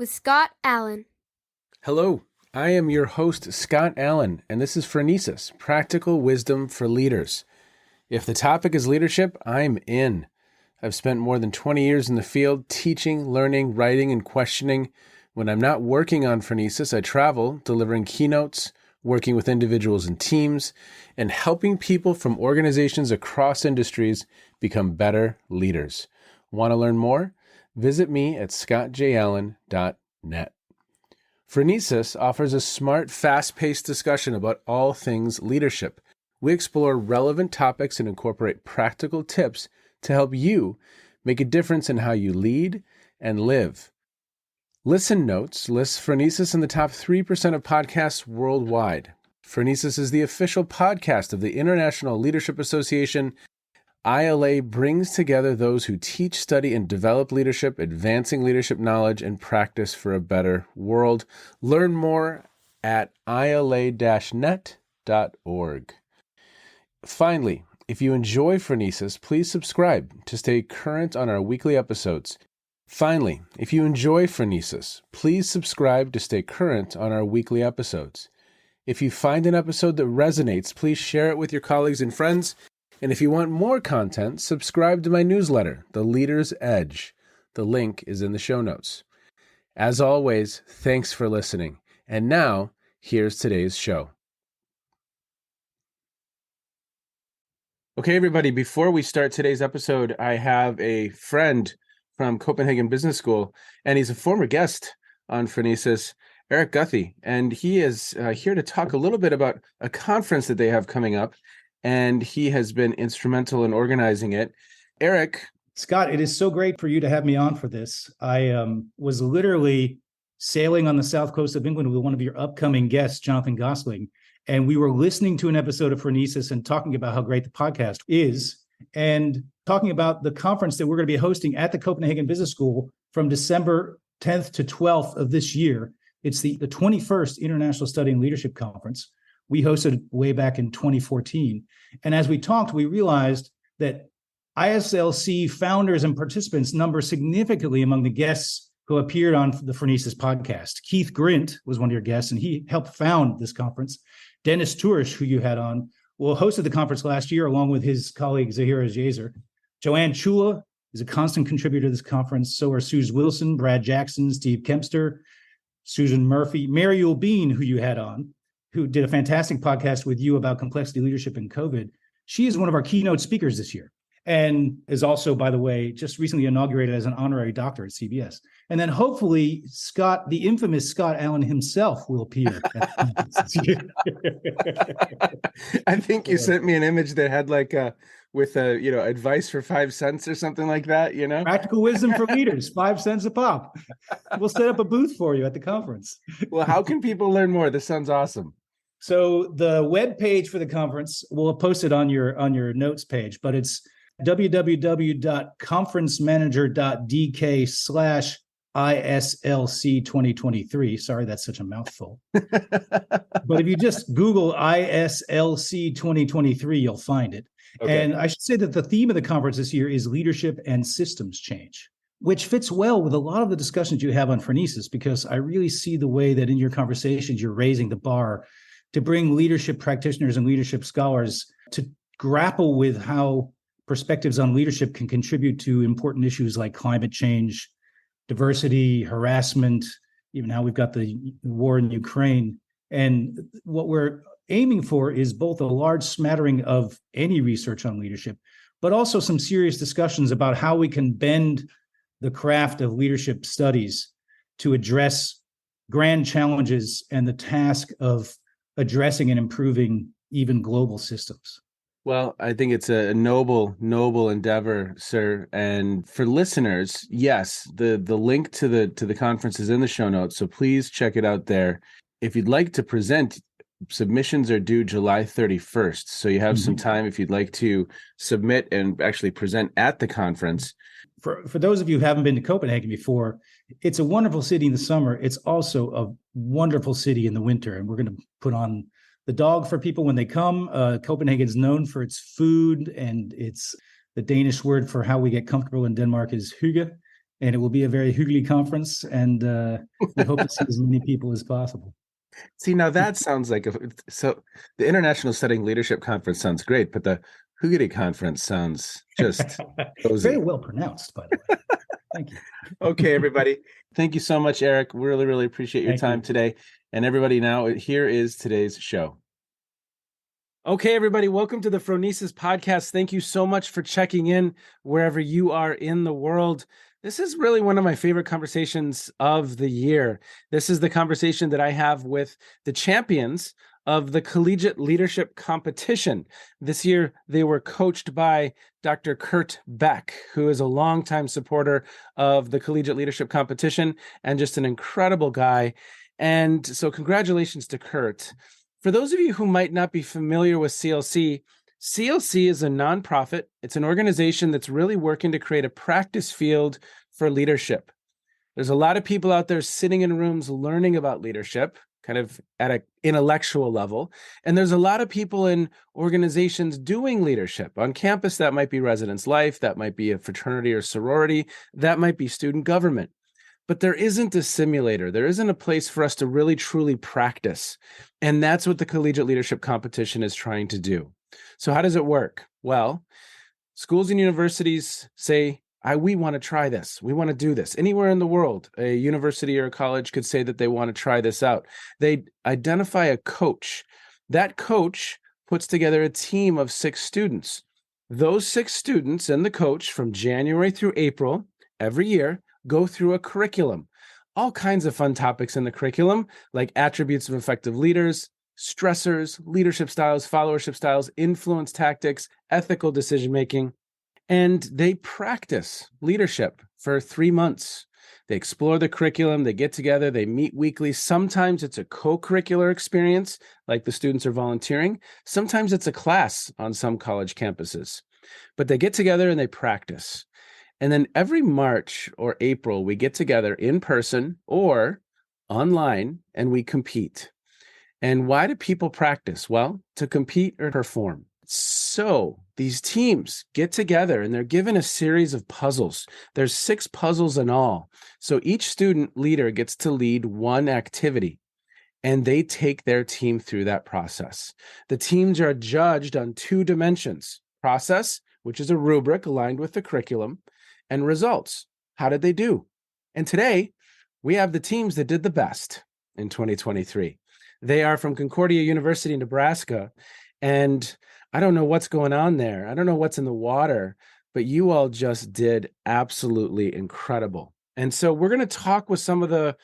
with Scott Allen. Hello, I am your host, Scott Allen, and this is Phronesis, Practical Wisdom for Leaders. If the topic is leadership, I'm in. I've spent more than 20 years in the field teaching, learning, writing, and questioning. When I'm not working on Phronesis, I travel, delivering keynotes, working with individuals and teams, and helping people from organizations across industries become better leaders. Want to learn more? Visit me at scottjallen.net. Phronesis offers a smart, fast-paced discussion about all things leadership. We explore relevant topics and incorporate practical tips to help you make a difference in how you lead and live. Listen Notes lists Phronesis in the top 3% of podcasts worldwide. Phronesis is the official podcast of the International Leadership Association. ILA brings together those who teach, study, and develop leadership, advancing leadership knowledge and practice for a better world. Learn more at ila-net.org. Finally, if you enjoy Phronesis, please subscribe to stay current on our weekly episodes. If you find an episode that resonates, please share it with your colleagues and friends. And if you want more content, subscribe to my newsletter, The Leader's Edge. The link is in the show notes. As always, thanks for listening. And now, here's today's show. Okay, everybody, before we start today's episode, I have a friend from Copenhagen Business School, and he's a former guest on Phronesis, Eric Guthey, and he is here to talk a little bit about a conference that they have coming up, and he has been instrumental in organizing it. Eric. Scott, it is so great for you to have me on for this. I was literally sailing on the south coast of England with one of your upcoming guests, Jonathan Gosling, and we were listening to an episode of Phronesis and talking about how great the podcast is, and talking about the conference that we're going to be hosting at the Copenhagen Business School from December 10th to 12th of this year. It's the 21st International Study and Leadership Conference. We hosted way back in 2014. And as we talked, we realized that ISLC founders and participants number significantly among the guests who appeared on the Phronesis podcast. Keith Grint was one of your guests, and he helped found this conference. Dennis Tourish, who you had on, hosted the conference last year along with his colleague Zahira Jazer. Joanne Chula is a constant contributor to this conference. So are Suze Wilson, Brad Jackson, Steve Kempster, Susan Murphy, Mariel Bean, who you had on, who did a fantastic podcast with you about complexity leadership in COVID. She is one of our keynote speakers this year and is also, by the way, just recently inaugurated as an honorary doctor at CBS. And then hopefully Scott, the infamous Scott Allen himself, will appear. I think you sent me an image that had advice for 5 cents or something like that, Practical wisdom for leaders, 5 cents a pop. We'll set up a booth for you at the conference. Well, how can people learn more? This sounds awesome. So the web page for the conference, we'll post it on your notes page, but it's www.conferencemanager.dk/ISLC 2023. Sorry, that's such a mouthful. But if you just Google ISLC 2023, you'll find it. Okay. And I should say that the theme of the conference this year is leadership and systems change, which fits well with a lot of the discussions you have on Phronesis, because I really see the way that in your conversations, you're raising the bar to bring leadership practitioners and leadership scholars to grapple with how perspectives on leadership can contribute to important issues like climate change, diversity, harassment, even how we've got the war in Ukraine. And what we're aiming for is both a large smattering of any research on leadership, but also some serious discussions about how we can bend the craft of leadership studies to address grand challenges and the task of addressing and improving even global systems. Well, I think it's a noble endeavor, sir. And for listeners, yes, the link to the conference is in the show notes, so please check it out there. If you'd like to present, submissions are due July 31st, so you have some time if you'd like to submit and actually present at the conference. For those of you who haven't been to Copenhagen before, it's a wonderful city in the summer. It's also a wonderful city in the winter, and we're going to put on the dog for people when they come. Copenhagen is known for its food, and it's the Danish word for how we get comfortable in Denmark is hygge. and it will be a very hygge conference, and we hope to see as many people as possible. See, now that sounds like so the International Studying Leadership Conference sounds great, but the Hygge Conference sounds just cozy. Very well pronounced, by the way. Thank you. Okay, everybody. Thank you so much, Eric. Really, really appreciate your time today. And everybody, now here is today's show. Okay, everybody, welcome to the Phronesis podcast. Thank you so much for checking in wherever you are in the world. This is really one of my favorite conversations of the year. This is the conversation that I have with the champions of the Collegiate Leadership Competition. This year, they were coached by Dr. Kurt Beck, who is a longtime supporter of the Collegiate Leadership Competition and just an incredible guy. And so congratulations to Kurt. For those of you who might not be familiar with CLC, CLC is a nonprofit. It's an organization that's really working to create a practice field for leadership. There's a lot of people out there sitting in rooms learning about leadership, kind of at an intellectual level. And there's a lot of people in organizations doing leadership. On campus, that might be residence life, that might be a fraternity or sorority, that might be student government. But there isn't a simulator. There isn't a place for us to really, truly practice. And that's what the Collegiate Leadership Competition is trying to do. So how does it work? Well, schools and universities say, we want to try this. We want to do this. Anywhere in the world, a university or a college could say that they want to try this out. They identify a coach. That coach puts together a team of 6 students. Those 6 students and the coach from January through April every year go through a curriculum. All kinds of fun topics in the curriculum, like attributes of effective leaders, stressors, leadership styles, followership styles, influence tactics, ethical decision-making. And they practice leadership for 3 months. They explore the curriculum, they get together, they meet weekly. Sometimes it's a co-curricular experience, like the students are volunteering. Sometimes it's a class on some college campuses. But they get together and they practice. And then every March or April, we get together in person or online and we compete. And why do people practice? Well, to compete or perform. So these teams get together and they're given a series of puzzles. There's 6 puzzles in all. So each student leader gets to lead one activity and they take their team through that process. The teams are judged on 2 dimensions: process, which is a rubric aligned with the curriculum, and results. How did they do? And today, we have the teams that did the best in 2023. They are from Concordia University, Nebraska, and I don't know what's going on there. I don't know what's in the water, but you all just did absolutely incredible. And so we're going to talk with some of the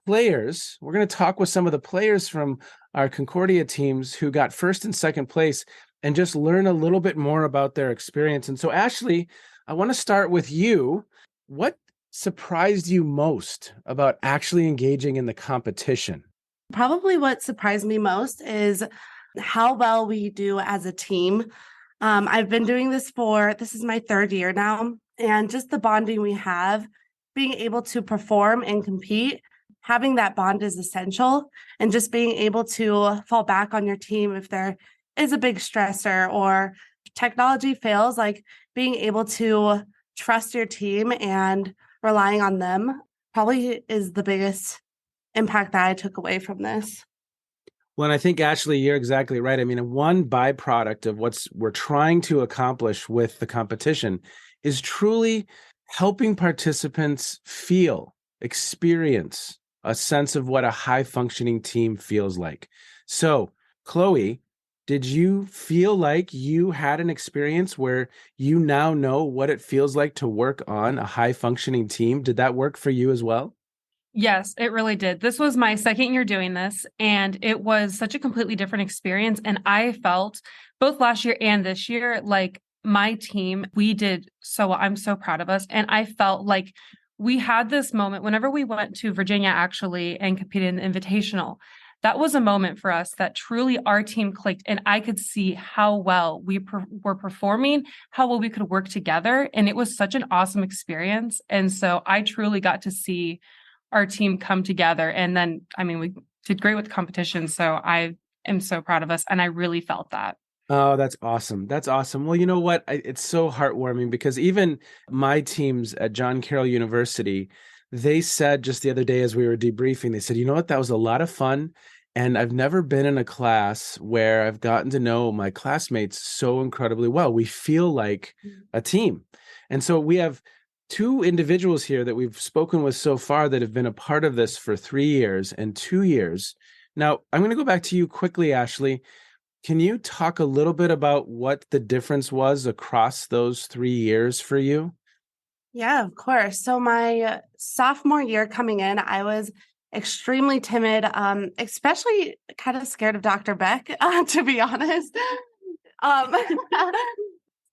players. We're going to talk with some of the players from our Concordia teams who got first and second place and just learn a little bit more about their experience. And so, Ashley, I want to start with you. What surprised you most about actually engaging in the competition? Probably what surprised me most is how well we do as a team. I've been doing this is my 3rd year now, and just the bonding we have, being able to perform and compete, having that bond is essential, and just being able to fall back on your team if there is a big stressor or technology fails, like being able to trust your team and relying on them probably is the biggest impact that I took away from this. Well, and I think, Ashley, you're exactly right. I mean, one byproduct of we're trying to accomplish with the competition is truly helping participants experience a sense of what a high-functioning team feels like. So, Chloe, did you feel like you had an experience where you now know what it feels like to work on a high-functioning team? Did that work for you as well? Yes, it really did. This was my 2nd year doing this, and it was such a completely different experience. And I felt both last year and this year, like my team, we did so well. I'm so proud of us. And I felt like we had this moment whenever we went to Virginia actually and competed in the Invitational. That was a moment for us that truly our team clicked, and I could see how well we were performing, how well we could work together. And it was such an awesome experience. And so I truly got to see our team come together. And then, we did great with the competition. So I am so proud of us. And I really felt that. Oh, that's awesome. That's awesome. Well, you know what? It's so heartwarming because even my teams at John Carroll University, they said just the other day as we were debriefing, they said, you know what? That was a lot of fun. And I've never been in a class where I've gotten to know my classmates so incredibly well. We feel like a team. And so we have two individuals here that we've spoken with so far that have been a part of this for 3 years and 2 years. Now, I'm going to go back to you quickly, Ashley. Can you talk a little bit about what the difference was across those 3 years for you? Yeah, of course. So my sophomore year coming in, I was extremely timid, especially kind of scared of Dr. Beck, to be honest. Um,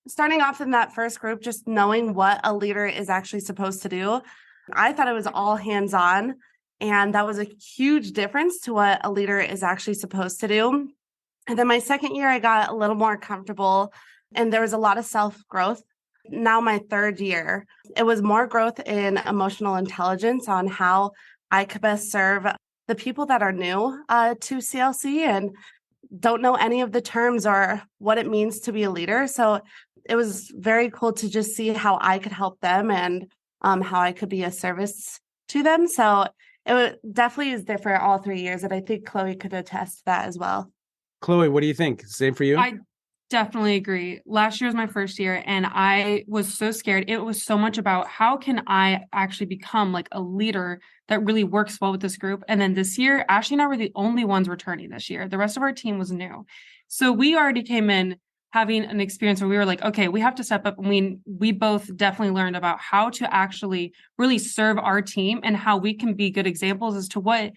Starting off in that first group, just knowing what a leader is actually supposed to do, I thought it was all hands on. And that was a huge difference to what a leader is actually supposed to do. And then my second year, I got a little more comfortable and there was a lot of self growth. Now, my third year, it was more growth in emotional intelligence on how I could best serve the people that are new to CLC and don't know any of the terms or what it means to be a leader. So it was very cool to just see how I could help them and how I could be a service to them. So definitely is different all 3 years. And I think Chloe could attest to that as well. Chloe, what do you think? Same for you? I definitely agree. Last year was my first year and I was so scared. It was so much about how can I actually become like a leader that really works well with this group. And then this year, Ashley and I were the only ones returning this year. The rest of our team was new. So we already came in having an experience where we were like, okay, we have to step up. And we both definitely learned about how to actually really serve our team and how we can be good examples as to what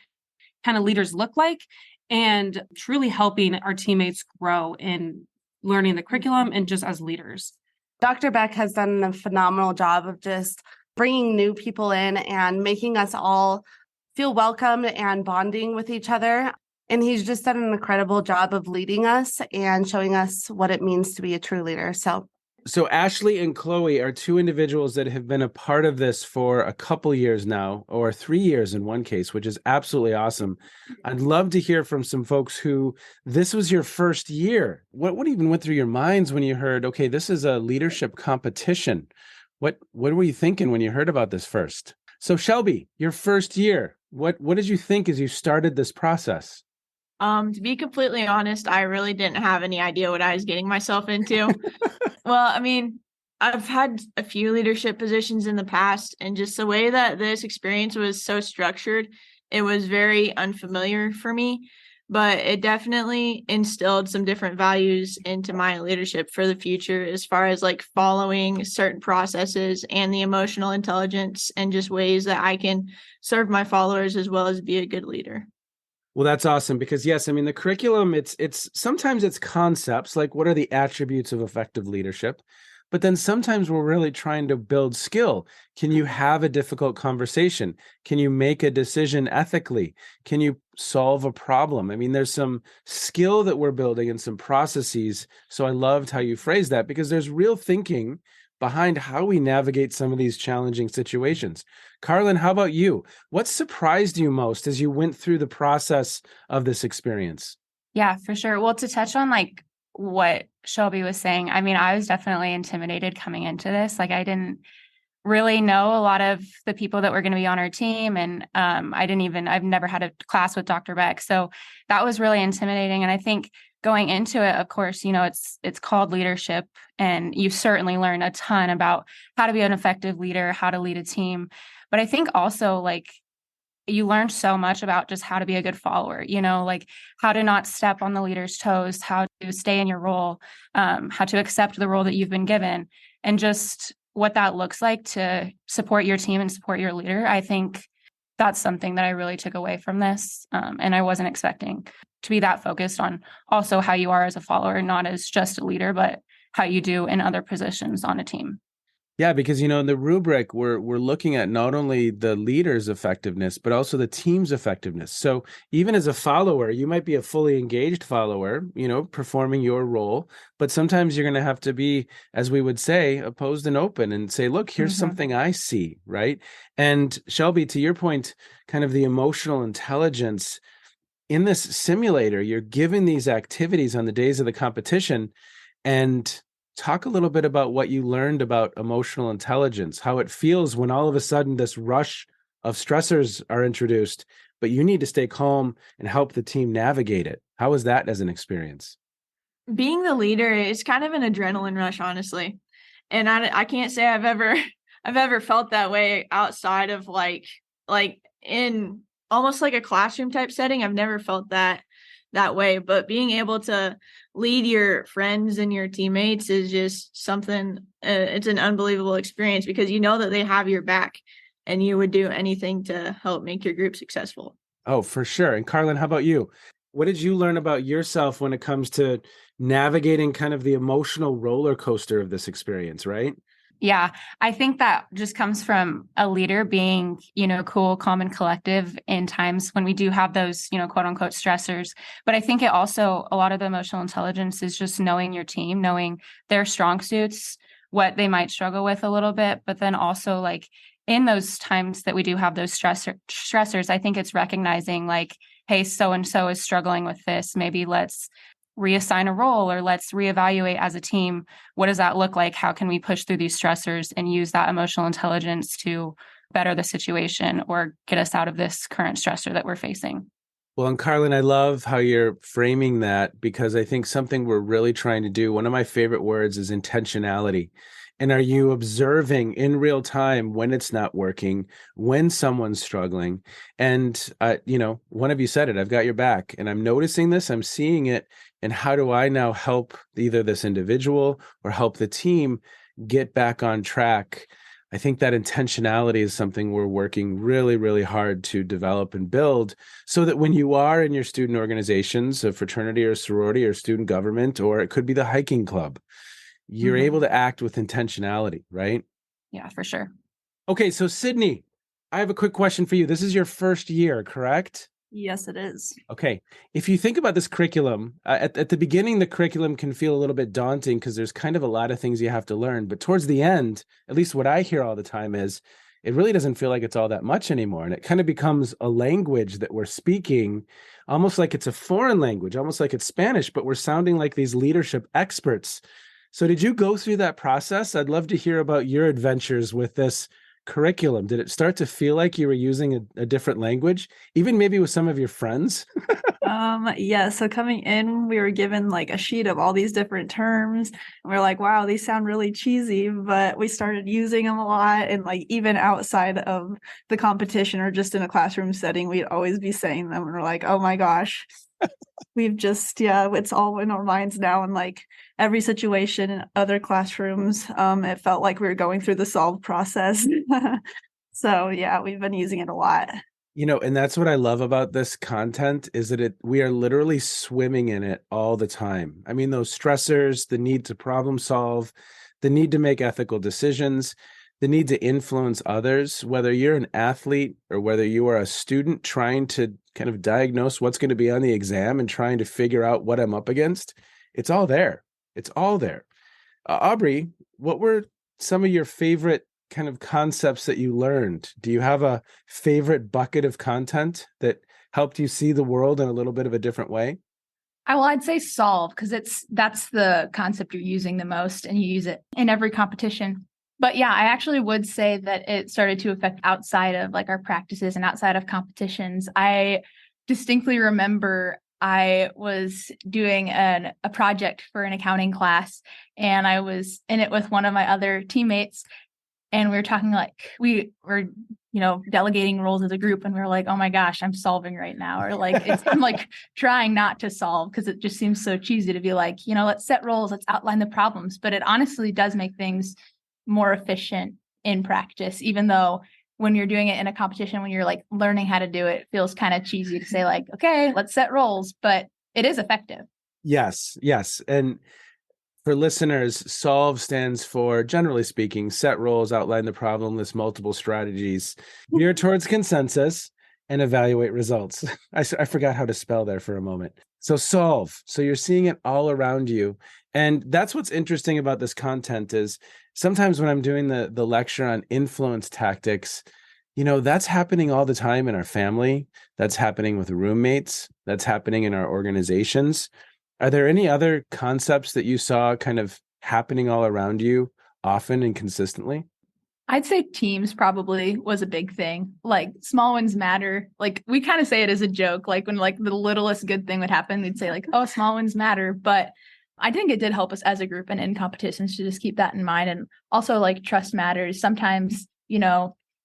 kind of leaders look like and truly helping our teammates grow in learning the curriculum and just as leaders. Dr. Beck has done a phenomenal job of just bringing new people in and making us all feel welcome and bonding with each other. And he's just done an incredible job of leading us and showing us what it means to be a true leader. So Ashley and Chloe are two individuals that have been a part of this for a couple years now, or 3 years in one case, which is absolutely awesome. I'd love to hear from some folks who this was your first year. What even went through your minds when you heard, okay, this is a leadership competition? What were you thinking when you heard about this first? So Shelby, your first year, what did you think as you started this process? To be completely honest, I really didn't have any idea what I was getting myself into. Well, I mean, I've had a few leadership positions in the past, and just the way that this experience was so structured, it was very unfamiliar for me, but it definitely instilled some different values into my leadership for the future as far as like following certain processes and the emotional intelligence and just ways that I can serve my followers as well as be a good leader. Well, that's awesome because yes, I mean, the curriculum, it's sometimes it's concepts like what are the attributes of effective leadership, but then sometimes we're really trying to build skill. Can you have a difficult conversation? Can you make a decision ethically? Can you solve a problem? I mean, there's some skill that we're building and some processes. So I loved how you phrased that because there's real thinking behind how we navigate some of these challenging situations. Carlin, how about you? What surprised you most as you went through the process of this experience? Yeah, for sure. Well, to touch on like what Shelby was saying, I mean, I was definitely intimidated coming into this. Like I didn't really know a lot of the people that were going to be on our team. And I've never had a class with Dr. Beck. So that was really intimidating. And I think going into it, of course, you know, it's called leadership, and you certainly learn a ton about how to be an effective leader, how to lead a team. But I think also like you learn so much about just how to be a good follower, you know, like how to not step on the leader's toes, how to stay in your role, how to accept the role that you've been given, and just what that looks like to support your team and support your leader. I think that's something that I really took away from this. And I wasn't expecting to be that focused on also how you are as a follower, not as just a leader, but how you do in other positions on a team. Yeah, because, you know, in the rubric, we're looking at not only the leader's effectiveness, but also the team's effectiveness. So even as a follower, you might be a fully engaged follower, you know, performing your role, but sometimes you're going to have to be, as we would say, opposed and open and say, look, here's something I see, right? And Shelby, to your point, kind of the emotional intelligence in this simulator, you're given these activities on the days of the competition. And talk a little bit about what you learned about emotional intelligence, how it feels when all of a sudden this rush of stressors are introduced, but you need to stay calm and help the team navigate it. How was that as an experience? Being the leader is kind of an adrenaline rush, honestly. And I can't say I've ever felt that way outside of like in almost like a classroom type setting. I've never felt that way, but being able to lead your friends and your teammates is just something, it's an unbelievable experience because you know that they have your back and you would do anything to help make your group successful. Oh, for sure. And Carlin, how about you? What did you learn about yourself when it comes to navigating kind of the emotional roller coaster of this experience, right? Yeah, I think that just comes from a leader being, cool, calm, and collective in times when we do have those, quote unquote stressors. But I think it also, a lot of the emotional intelligence is just knowing your team, knowing their strong suits, what they might struggle with a little bit, but then also like in those times that we do have those stressors, I think it's recognizing like, hey, so-and-so is struggling with this. Maybe let's reassign a role or let's reevaluate as a team. What does that look like? How can we push through these stressors and use that emotional intelligence to better the situation or get us out of this current stressor that we're facing? Well, and Carlin, I love how you're framing that because I think something we're really trying to do, one of my favorite words is intentionality. And are you observing in real time when it's not working, when someone's struggling? And, one of you said it, I've got your back and I'm noticing this, I'm seeing it. And how do I now help either this individual or help the team get back on track? I think that intentionality is something we're working really, really hard to develop and build so that when you are in your student organizations, a fraternity or sorority or student government, or it could be the hiking club, you're able to act with intentionality, right? Yeah, for sure. Okay, so Sydney, I have a quick question for you. This is your first year, correct? Yes, it is. Okay. If you think about this curriculum, at the beginning, the curriculum can feel a little bit daunting because there's kind of a lot of things you have to learn. But towards the end, at least what I hear all the time is it really doesn't feel like it's all that much anymore. And it kind of becomes a language that we're speaking, almost like it's a foreign language, almost like it's Spanish, but we're sounding like these leadership experts. So did you go through that process? I'd love to hear about your adventures with this curriculum. Did it start to feel like you were using a different language, even maybe with some of your friends? Yeah, so coming in, we were given like a sheet of all these different terms. And we are like, wow, these sound really cheesy, but we started using them a lot. And like even outside of the competition or just in a classroom setting, we'd always be saying them. And we're like, oh my gosh, we've just, it's all in our minds now. And like every situation in other classrooms, it felt like we were going through the solve process. So yeah, we've been using it a lot. And that's what I love about this content is that we are literally swimming in it all the time. I mean, those stressors, the need to problem solve, the need to make ethical decisions, the need to influence others, whether you're an athlete or whether you are a student trying to kind of diagnose what's going to be on the exam and trying to figure out what I'm up against. It's all there. It's all there. Aubrey, what were some of your favorite kind of concepts that you learned? Do you have a favorite bucket of content that helped you see the world in a little bit of a different way? I'd say solve because that's the concept you're using the most and you use it in every competition. But yeah, I actually would say that it started to affect outside of like our practices and outside of competitions. I distinctly remember I was doing a project for an accounting class and I was in it with one of my other teammates. And we were talking like we were, delegating roles as a group. And we were like, oh my gosh, I'm solving right now. Or like, I'm like trying not to solve because it just seems so cheesy to be like, let's set roles, let's outline the problems. But it honestly does make things more efficient in practice, even though when you're doing it in a competition, when you're like learning how to do it, it feels kind of cheesy to say like, okay, let's set roles, but it is effective. Yes. And for listeners, SOLVE stands for, generally speaking, set roles, outline the problem, list multiple strategies, veer towards consensus, and evaluate results. I forgot how to spell there for a moment. So SOLVE. So you're seeing it all around you. And that's what's interesting about this content is sometimes when I'm doing the lecture on influence tactics, That's happening all the time in our family. That's happening with roommates. That's happening in our organizations. Are there any other concepts that you saw kind of happening all around you often and consistently? I'd say teams probably was a big thing. Like small wins matter. Like we kind of say it as a joke. Like when like the littlest good thing would happen, they'd say like, "Oh, small wins matter." But I think it did help us as a group and in competitions to just keep that in mind. And also like trust matters. Sometimes,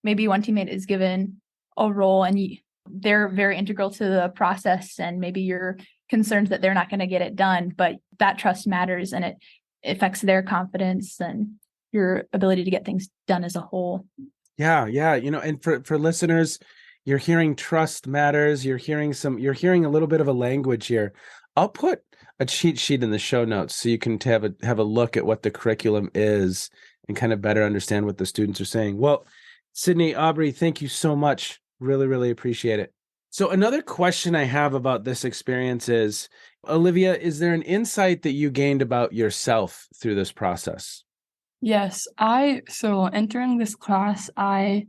maybe one teammate is given a role and they're very integral to the process, and maybe you're concerned that they're not going to get it done, but that trust matters and it affects their confidence and your ability to get things done as a whole. Yeah. And for listeners, you're hearing trust matters. You're hearing a little bit of a language here. I'll put a cheat sheet in the show notes so you can have a look at what the curriculum is and kind of better understand what the students are saying. Well, Sydney, Aubrey, thank you so much. Really, really appreciate it. So another question I have about this experience is, Olivia, is there an insight that you gained about yourself through this process? Yes, so entering this class, I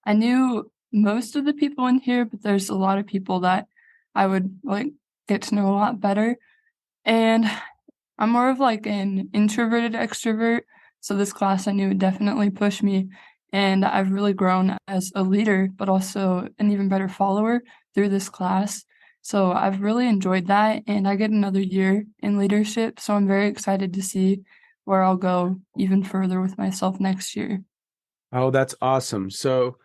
knew most of the people in here, but there's a lot of people that I would like get to know a lot better. And I'm more of like an introverted extrovert. So this class I knew would definitely push me. And I've really grown as a leader, but also an even better follower through this class. So I've really enjoyed that. And I get another year in leadership. So I'm very excited to see where I'll go even further with myself next year. Oh, that's awesome. So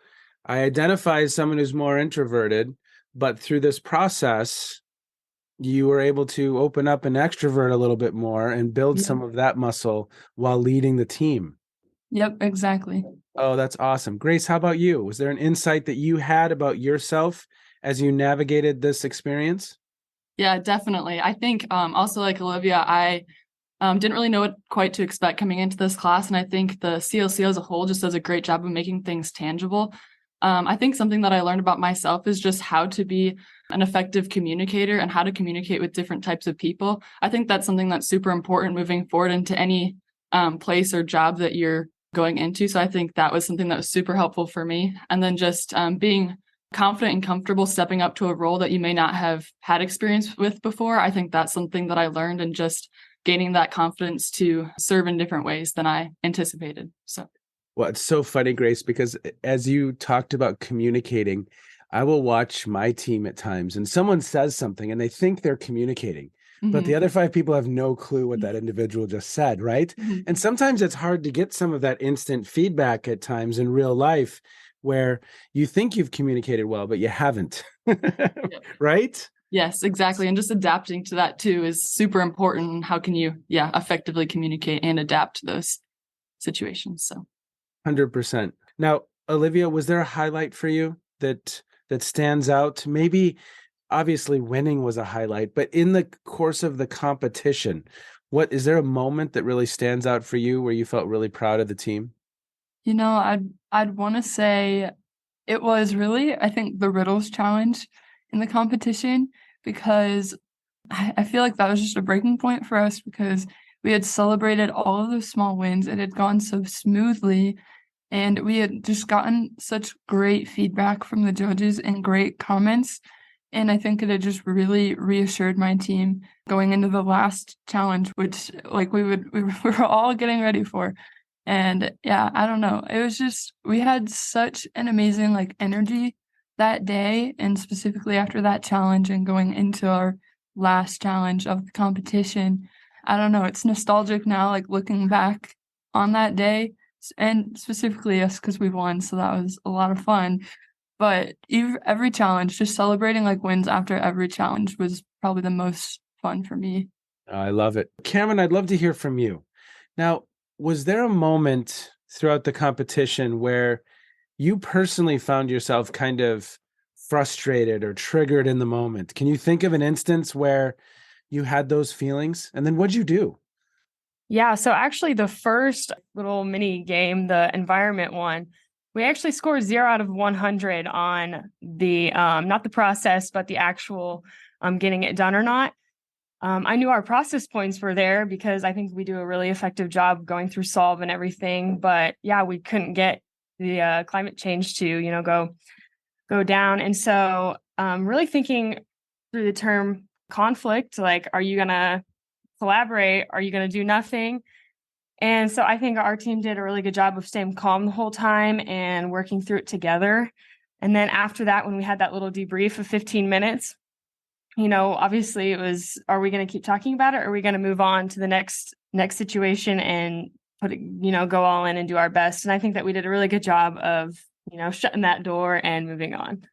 I identify as someone who's more introverted, but through this process, you were able to open up and extrovert a little bit more and build some of that muscle while leading the team. Yep, exactly. Oh, that's awesome. Grace, how about you? Was there an insight that you had about yourself as you navigated this experience? Yeah, definitely. I think also like Olivia, I didn't really know what quite to expect coming into this class. And I think the CLC as a whole just does a great job of making things tangible. I think something that I learned about myself is just how to be an effective communicator and how to communicate with different types of people. I think that's something that's super important moving forward into any place or job that you're going into. So I think that was something that was super helpful for me. And then just being confident and comfortable stepping up to a role that you may not have had experience with before. I think that's something that I learned, and just gaining that confidence to serve in different ways than I anticipated. So, well, it's so funny, Grace, because as you talked about communicating, I will watch my team at times and someone says something and they think they're communicating, but the other 5 people have no clue what that individual just said, right? And sometimes it's hard to get some of that instant feedback at times in real life where you think you've communicated well, but you haven't, right? Yes, exactly. And just adapting to that too is super important. How can you, effectively communicate and adapt to those situations? So 100%. Now, Olivia, was there a highlight for you that stands out? Maybe obviously winning was a highlight, but in the course of the competition, is there a moment that really stands out for you where you felt really proud of the team? I'd want to say it was really, I think, the riddles challenge in the competition, because I feel like that was just a breaking point for us, because we had celebrated all of those small wins. It had gone so smoothly, and we had just gotten such great feedback from the judges and great comments. And I think it had just really reassured my team going into the last challenge, which like we were all getting ready for. And yeah, I don't know. It was just, we had such an amazing like energy that day, and specifically after that challenge and going into our last challenge of the competition. I don't know. It's nostalgic now, like looking back on that day, and specifically us because we won. So that was a lot of fun. But every challenge, just celebrating like wins after every challenge was probably the most fun for me. I love it. Cameron, I'd love to hear from you. Now, was there a moment throughout the competition where you personally found yourself kind of frustrated or triggered in the moment? Can you think of an instance where you had those feelings? And then what'd you do? Yeah, so actually the first little mini game, the environment one, we actually scored 0 out of 100 on the, not the process, but the actual getting it done or not. I knew our process points were there because I think we do a really effective job going through solve and everything. But yeah, we couldn't get climate change to, go down. And so really thinking through the term conflict, like, are you going to collaborate? Are you going to do nothing? And so I think our team did a really good job of staying calm the whole time and working through it together. And then after that, when we had that little debrief of 15 minutes, obviously it was, are we going to keep talking about it? Or are we going to move on to the next situation and go all in and do our best? And I think that we did a really good job of, shutting that door and moving on.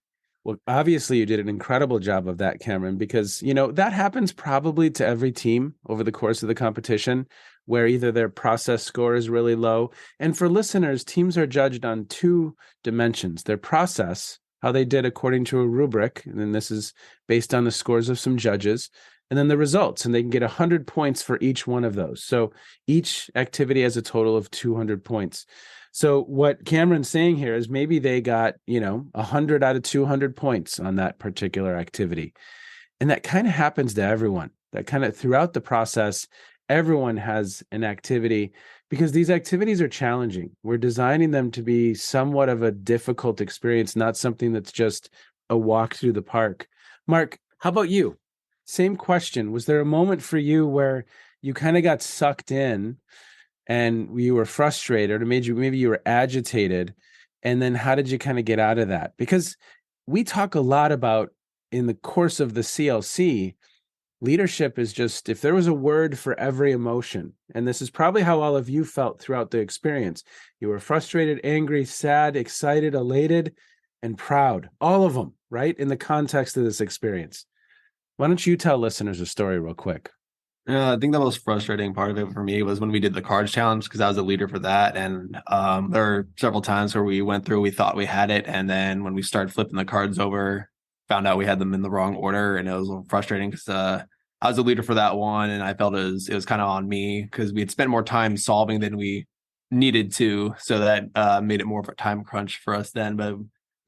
Well, obviously you did an incredible job of that, Cameron, because, that happens probably to every team over the course of the competition, where either their process score is really low. And for listeners, teams are judged on two dimensions: their process, how they did according to a rubric, and then this is based on the scores of some judges, and then the results, and they can get 100 points for each one of those. So each activity has a total of 200 points. So what Cameron's saying here is maybe they got, 100 out of 200 points on that particular activity. And that kind of happens to everyone. That kind of throughout the process, everyone has an activity, because these activities are challenging. We're designing them to be somewhat of a difficult experience, not something that's just a walk through the park. Mark, how about you? Same question. Was there a moment for you where you kind of got sucked in and you were frustrated, or maybe you were agitated? And then how did you kind of get out of that? Because we talk a lot about, in the course of the CLC, leadership is just, if there was a word for every emotion, and this is probably how all of you felt throughout the experience, you were frustrated, angry, sad, excited, elated, and proud. All of them, right? In the context of this experience. Why don't you tell listeners a story real quick? I think the most frustrating part of it for me was when we did the cards challenge, because I was a leader for that. And there were several times where we went through, we thought we had it. And then when we started flipping the cards over, found out we had them in the wrong order. And it was a little frustrating because I was a leader for that one. And I felt it was kind of on me because we had spent more time solving than we needed to. So that made it more of a time crunch for us then. But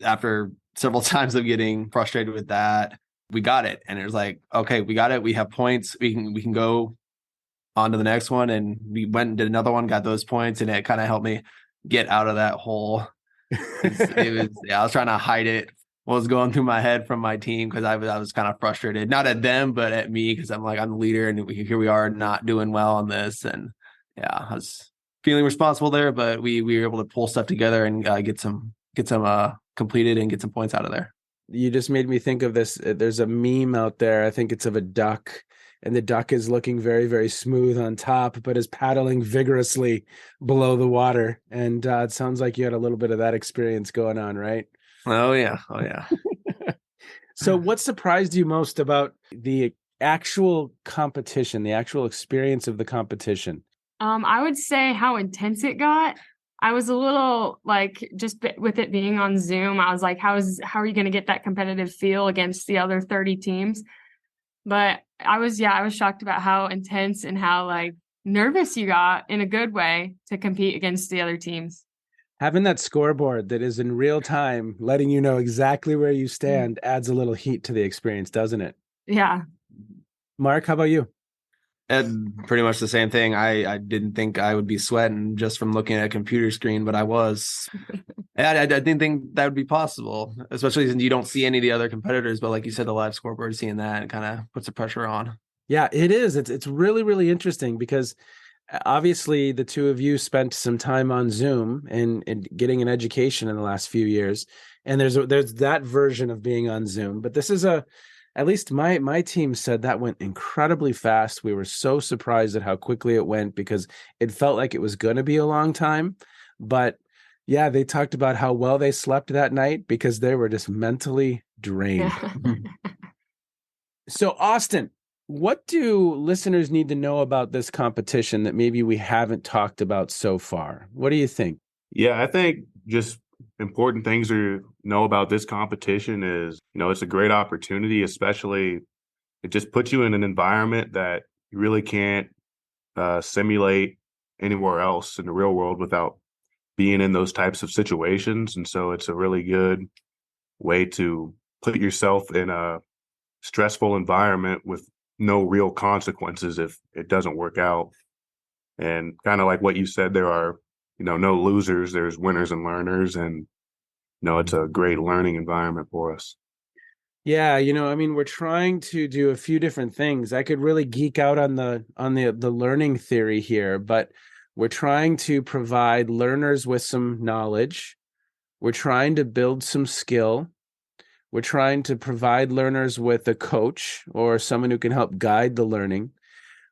after several times of getting frustrated with that, we got it. And it was like, okay, we got it. We have points. We can go on to the next one. And we went and did another one, got those points. And it kind of helped me get out of that hole. I was trying to hide it, what was going through my head from my team, because I was kind of frustrated, not at them, but at me, because I'm the leader and here we are not doing well on this. And yeah, I was feeling responsible there, but we were able to pull stuff together and get some completed and get some points out of there. You just made me think of this. There's a meme out there. I think it's of a duck, and the duck is looking very, very smooth on top, but is paddling vigorously below the water. And it sounds like you had a little bit of that experience going on, right? Oh, yeah. So what surprised you most about the actual competition, the actual experience of the competition? I would say how intense it got. I was a little just with it being on Zoom, I was like, how are you going to get that competitive feel against the other 30 teams? But I was shocked about how intense and how nervous you got in a good way to compete against the other teams. Having that scoreboard that is in real time, letting you know exactly where you stand, adds a little heat to the experience, doesn't it? Yeah. Mark, how about you? Pretty much the same thing. I didn't think I would be sweating just from looking at a computer screen, but I was. I didn't think that would be possible, especially since you don't see any of the other competitors. But like you said, the live scoreboard, seeing that kind of puts the pressure on. Yeah, it is. It's really, really interesting because obviously the two of you spent some time on Zoom and getting an education in the last few years. And there's that version of being on Zoom. But this is at least my team said that went incredibly fast. We were so surprised at how quickly it went because it felt like it was going to be a long time. But yeah, they talked about how well they slept that night because they were just mentally drained. So Austin, what do listeners need to know about this competition that maybe we haven't talked about so far? What do you think? Yeah, I think just important things to know about this competition is, it's a great opportunity, especially it just puts you in an environment that you really can't simulate anywhere else in the real world without being in those types of situations. And so it's a really good way to put yourself in a stressful environment with no real consequences if it doesn't work out. And kind of like what you said, there are no losers. There's winners and learners, and it's a great learning environment for us. Yeah, we're trying to do a few different things. I could really geek out on the learning theory here, but we're trying to provide learners with some knowledge. We're trying to build some skill. We're trying to provide learners with a coach or someone who can help guide the learning.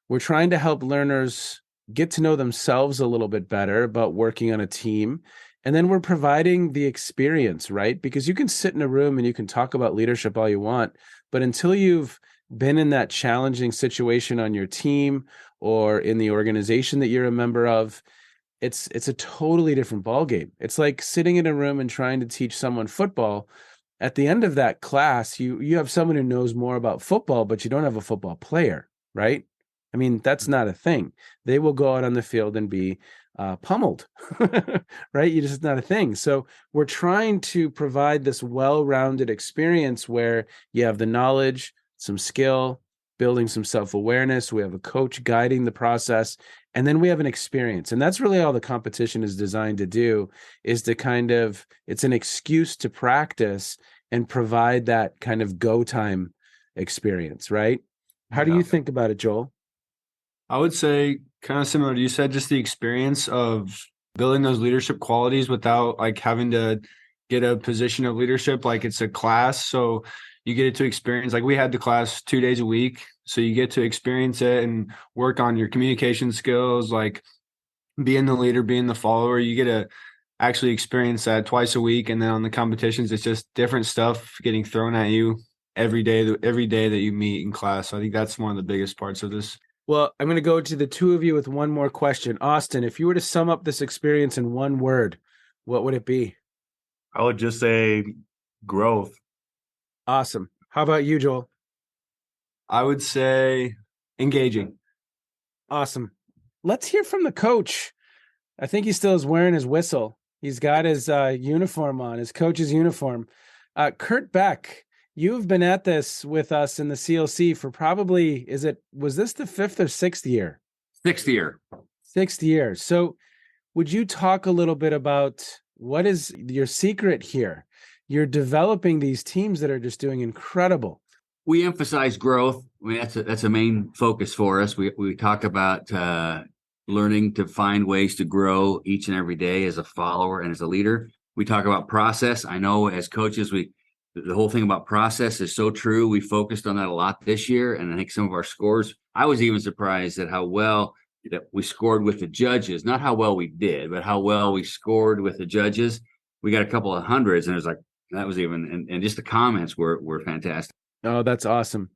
We're trying to help learners get to know themselves a little bit better about working on a team. And then we're providing the experience, right? Because you can sit in a room and you can talk about leadership all you want, but until you've been in that challenging situation on your team or in the organization that you're a member of, it's a totally different ballgame. It's like sitting in a room and trying to teach someone football. At the end of that class, you have someone who knows more about football, but you don't have a football player, right? I mean, that's not a thing. They will go out on the field and be pummeled, right? It's just not a thing. So we're trying to provide this well-rounded experience where you have the knowledge, some skill, building some self-awareness. We have a coach guiding the process, and then we have an experience. And that's really all the competition is designed to do, is to it's an excuse to practice and provide that kind of go time experience, right? How do you think about it, Joel? I would say kind of similar to you said, just the experience of building those leadership qualities without like having to get a position of leadership. Like it's a class. So you get it to experience, like we had the class 2 days a week. So you get to experience it and work on your communication skills, like being the leader, being the follower. You get to actually experience that twice a week. And then on the competitions, it's just different stuff getting thrown at you every day that you meet in class. So I think that's one of the biggest parts of this. Well, I'm going to go to the two of you with one more question. Austin, if you were to sum up this experience in one word, what would it be? I would just say growth. Awesome. How about you, Joel? I would say engaging. Awesome. Let's hear from the coach. I think he still is wearing his whistle. He's got his uniform on, his coach's uniform. Kurt Beck, you've been at this with us in the CLC for probably, was this the 5th or 6th year? 6th year. 6th year. So would you talk a little bit about what is your secret here? You're developing these teams that are just doing incredible. We emphasize growth. I mean, that's a main focus for us. We talk about learning to find ways to grow each and every day as a follower and as a leader. We talk about process. I know as coaches, the whole thing about process is so true. We focused on that a lot this year. And I think some of our scores, I was even surprised at how well that we scored with the judges, not how well we did, but how well we scored with the judges. We got a couple of hundreds, and it was like, that was even, and just the comments were fantastic. Oh, that's awesome.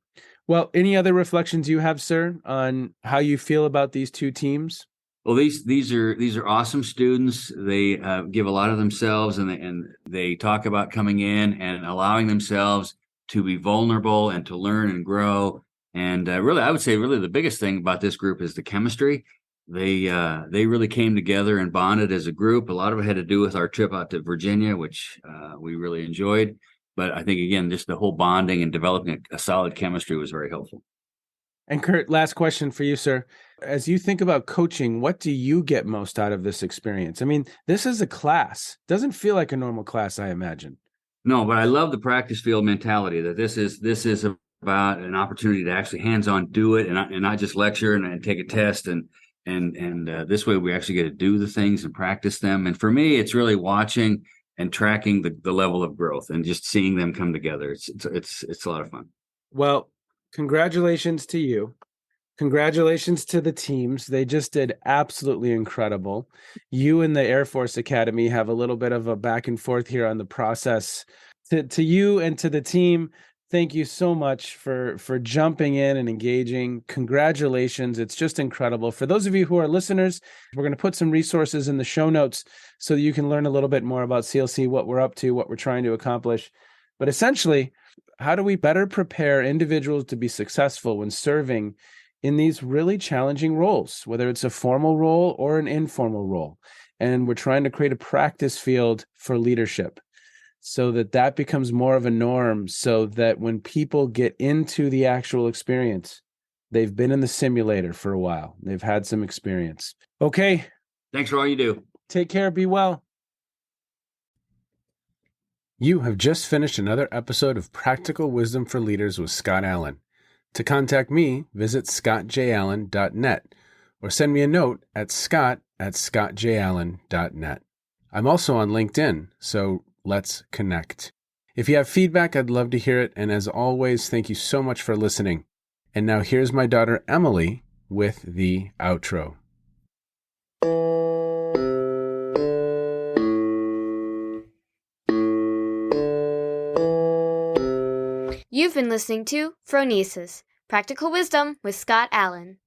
Well, any other reflections you have, sir, on how you feel about these two teams? Well, these are awesome students. They give a lot of themselves, and they talk about coming in and allowing themselves to be vulnerable and to learn and grow. And really, I would say really the biggest thing about this group is the chemistry. They really came together and bonded as a group. A lot of it had to do with our trip out to Virginia, which we really enjoyed. But I think, again, just the whole bonding and developing a solid chemistry was very helpful. And Kurt, last question for you, sir. As you think about coaching, what do you get most out of this experience? I mean, this is a class. Doesn't feel like a normal class, I imagine. No, but I love the practice field mentality that this is about an opportunity to actually hands-on do it and not just lecture and take a test. And this way we actually get to do the things and practice them. And for me, it's really watching and tracking the level of growth and just seeing them come together. It's a lot of fun. Well, congratulations to you. Congratulations to the teams. They just did absolutely incredible. You and the Air Force Academy have a little bit of a back and forth here on the process. To you and to the team, thank you so much for jumping in and engaging. Congratulations. It's just incredible. For those of you who are listeners, we're going to put some resources in the show notes so that you can learn a little bit more about CLC, what we're up to, what we're trying to accomplish. But essentially, how do we better prepare individuals to be successful when serving in these really challenging roles, whether it's a formal role or an informal role? And we're trying to create a practice field for leadership so that becomes more of a norm, so that when people get into the actual experience, they've been in the simulator for a while. They've had some experience. Okay. Thanks for all you do. Take care. Be well. You have just finished another episode of Practical Wisdom for Leaders with Scott Allen. To contact me, visit scottjallen.net or send me a note at scott@scottjallen.net. I'm also on LinkedIn, so let's connect. If you have feedback, I'd love to hear it. And as always, thank you so much for listening. And now here's my daughter, Emily, with the outro. You've been listening to Phronesis, Practical Wisdom with Scott Allen.